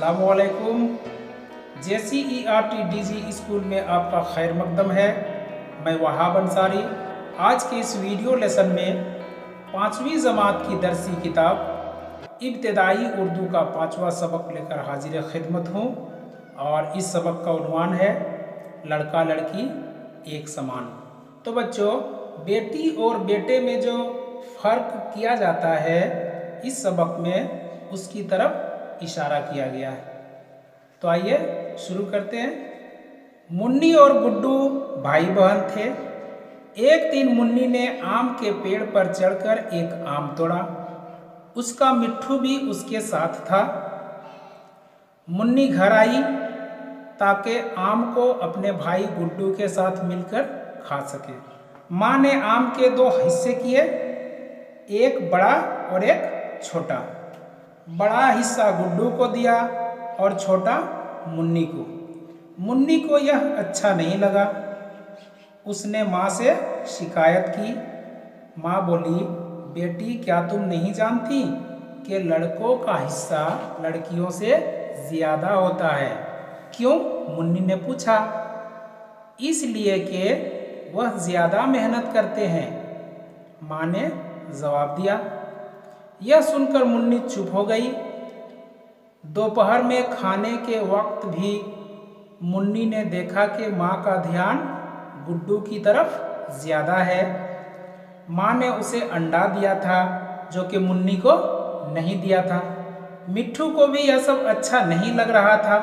अस्सलामुअलैकुम। JCERT school में आपका खैर मकदम है। मैं वहाब अंसारी। आज के इस वीडियो लेसन में 5वीं जमात की दरसी किताब इब्तदाई उर्दू का 5वां सबक लेकर हाजिर खिदमत हूँ और इस सबक का उन्वान है लड़का लड़की एक समान। तो बच्चों, बेटी और बेटे में जो फ़र्क किया जाता है इस सबक में उसकी तरफ इशारा किया गया है। तो आइए शुरू करते हैं। मुन्नी और गुड्डू भाई बहन थे। एक दिन मुन्नी ने आम के पेड़ पर चढ़कर एक आम तोड़ा। उसका मिट्ठू भी उसके साथ था। मुन्नी घर आई ताकि आम को अपने भाई गुड्डू के साथ मिलकर खा सके। माँ ने आम के 2 हिस्से किए, एक बड़ा और एक छोटा। बड़ा हिस्सा गुड्डू को दिया और छोटा मुन्नी को। मुन्नी को यह अच्छा नहीं लगा। उसने माँ से शिकायत की। माँ बोली, बेटी क्या तुम नहीं जानती कि लड़कों का हिस्सा लड़कियों से ज़्यादा होता है? क्यों? मुन्नी ने पूछा। इसलिए कि वह ज़्यादा मेहनत करते हैं, माँ ने जवाब दिया। यह सुनकर मुन्नी चुप हो गई। दोपहर में खाने के वक्त भी मुन्नी ने देखा कि माँ का ध्यान गुड्डू की तरफ ज़्यादा है। माँ ने उसे अंडा दिया था जो कि मुन्नी को नहीं दिया था। मिट्ठू को भी यह सब अच्छा नहीं लग रहा था।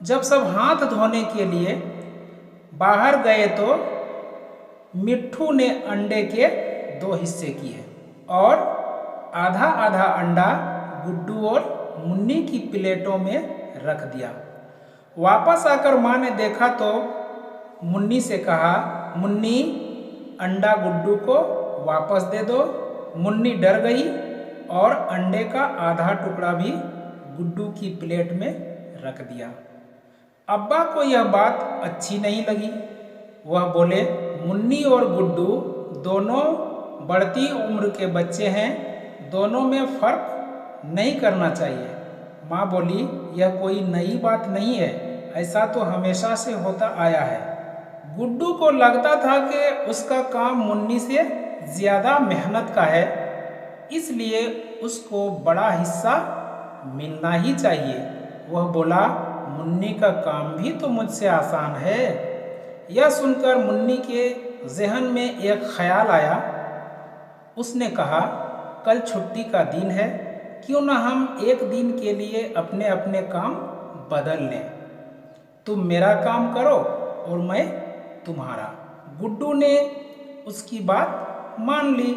जब सब हाथ धोने के लिए बाहर गए तो मिट्ठू ने अंडे के 2 हिस्से किए और आधा आधा अंडा गुड्डू और मुन्नी की प्लेटों में रख दिया। वापस आकर माँ ने देखा तो मुन्नी से कहा, मुन्नी, अंडा गुड्डू को वापस दे दो। मुन्नी डर गई और अंडे का आधा टुकड़ा भी गुड्डू की प्लेट में रख दिया। अब्बा को यह बात अच्छी नहीं लगी। वह बोले, मुन्नी और गुड्डू दोनों बढ़ती उम्र के बच्चे हैं, दोनों में फ़र्क नहीं करना चाहिए। माँ बोली, यह कोई नई बात नहीं है, ऐसा तो हमेशा से होता आया है। गुड्डू को लगता था कि उसका काम मुन्नी से ज़्यादा मेहनत का है, इसलिए उसको बड़ा हिस्सा मिलना ही चाहिए। वह बोला, मुन्नी का काम भी तो मुझसे आसान है। यह सुनकर मुन्नी के जहन में एक ख्याल आया। उसने कहा, कल छुट्टी का दिन है, क्यों न हम एक दिन के लिए अपने अपने काम बदल लें। तुम मेरा काम करो और मैं तुम्हारा। गुड्डू ने उसकी बात मान ली।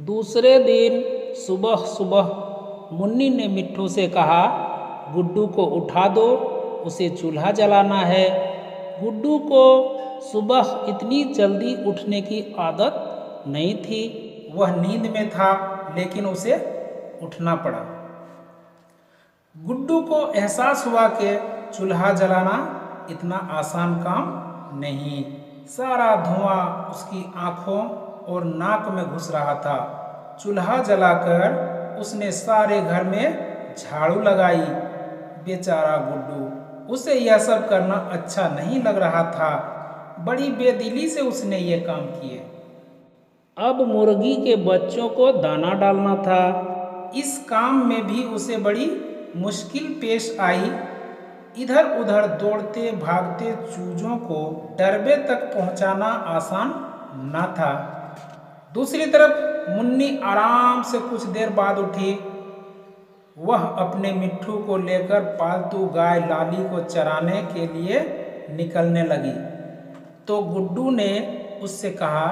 दूसरे दिन सुबह सुबह मुन्नी ने मिट्ठू से कहा, गुड्डू को उठा दो, उसे चूल्हा जलाना है। गुड्डू को सुबह इतनी जल्दी उठने की आदत नहीं थी। वह नींद में था, लेकिन उसे उठना पड़ा। गुड्डू को एहसास हुआ कि चूल्हा जलाना इतना आसान काम नहीं। सारा धुआं उसकी आँखों और नाक में घुस रहा था। चूल्हा जलाकर उसने सारे घर में झाड़ू लगाई। बेचारा गुड्डू, उसे यह सब करना अच्छा नहीं लग रहा था। बड़ी बेदिली से उसने ये काम किए। अब मुर्गी के बच्चों को दाना डालना था। इस काम में भी उसे बड़ी मुश्किल पेश आई। इधर उधर दौड़ते भागते चूजों को डरबे तक पहुंचाना आसान न था। दूसरी तरफ मुन्नी आराम से कुछ देर बाद उठी। वह अपने मिट्ठू को लेकर पालतू गाय लाली को चराने के लिए निकलने लगी तो गुड्डू ने उससे कहा,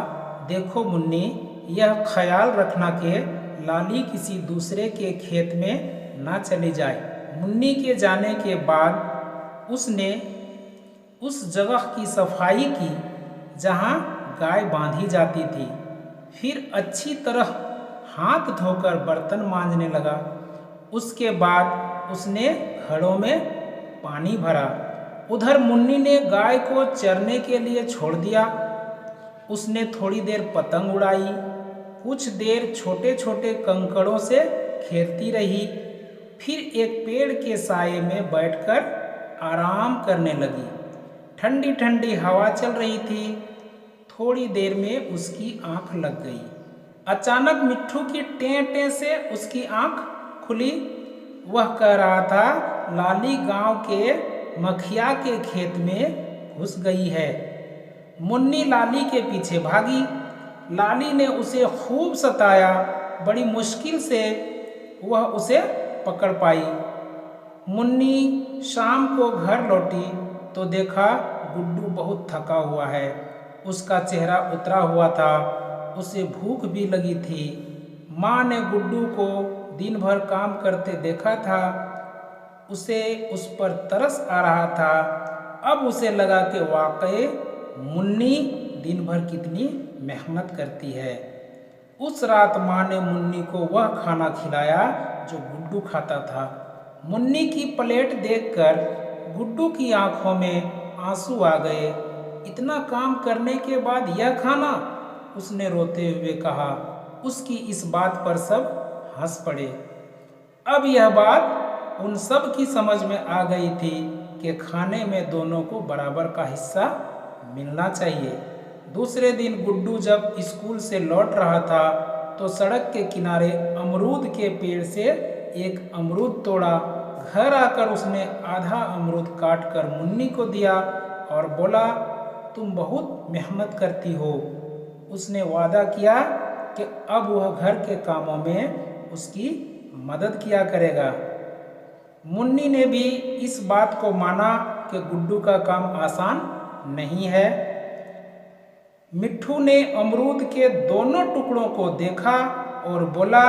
देखो मुन्नी, यह ख्याल रखना कि लाली किसी दूसरे के खेत में ना चली जाए। मुन्नी के जाने के बाद उसने उस जगह की सफाई की जहाँ गाय बांधी जाती थी। फिर अच्छी तरह हाथ धोकर बर्तन मांजने लगा। उसके बाद उसने घड़ों में पानी भरा। उधर मुन्नी ने गाय को चरने के लिए छोड़ दिया। उसने थोड़ी देर पतंग उड़ाई, कुछ देर छोटे छोटे कंकड़ों से खेलती रही। फिर एक पेड़ के साये में बैठकर आराम करने लगी। ठंडी ठंडी हवा चल रही थी। थोड़ी देर में उसकी आंख लग गई। अचानक मिट्ठू की टें टें से उसकी आंख खुली। वह कह रहा था, लाली गांव के मखिया के खेत में घुस गई है। मुन्नी लाली के पीछे भागी। लाली ने उसे खूब सताया। बड़ी मुश्किल से वह उसे पकड़ पाई। मुन्नी शाम को घर लौटी तो देखा गुड्डू बहुत थका हुआ है। उसका चेहरा उतरा हुआ था। उसे भूख भी लगी थी। माँ ने गुड्डू को दिन भर काम करते देखा था। उसे उस पर तरस आ रहा था। अब उसे लगा कि वाकई मुन्नी दिन भर कितनी मेहनत करती है। उस रात माँ ने मुन्नी को वह खाना खिलाया जो गुड्डू खाता था। मुन्नी की प्लेट देखकर गुड्डू की आंखों में आंसू आ गए। इतना काम करने के बाद यह खाना, उसने रोते हुए कहा। उसकी इस बात पर सब हंस पड़े। अब यह बात उन सब की समझ में आ गई थी कि खाने में दोनों को बराबर का हिस्सा मिलना चाहिए। दूसरे दिन गुड्डू जब स्कूल से लौट रहा था तो सड़क के किनारे अमरूद के पेड़ से एक अमरूद तोड़ा। घर आकर उसने आधा अमरूद काट कर मुन्नी को दिया और बोला, तुम बहुत मेहनत करती हो। उसने वादा किया कि अब वह घर के कामों में उसकी मदद किया करेगा। मुन्नी ने भी इस बात को माना कि गुड्डू का काम आसान नहीं है। मिट्ठू ने अमरूद के दोनों टुकड़ों को देखा और बोला,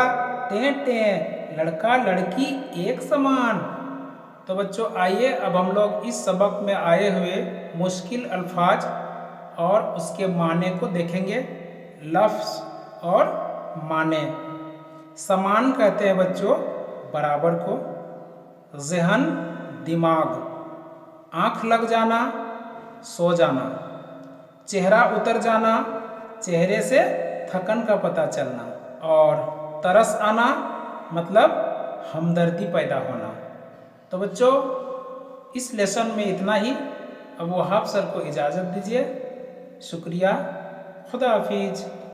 टें टें, लड़का लड़की एक समान। तो बच्चों आइए अब हम लोग इस सबक में आए हुए मुश्किल अल्फाज और उसके माने को देखेंगे। लफ्ज़ और माने। समान कहते हैं बच्चों बराबर को। ज़हन दिमाग। आँख लग जाना, सो जाना। चेहरा उतर जाना, चेहरे से थकन का पता चलना। और तरस आना मतलब हमदर्दी पैदा होना। तो बच्चों इस लेसन में इतना ही। अब वहाब सर को इजाज़त दीजिए। शुक्रिया। खुदा हाफिज।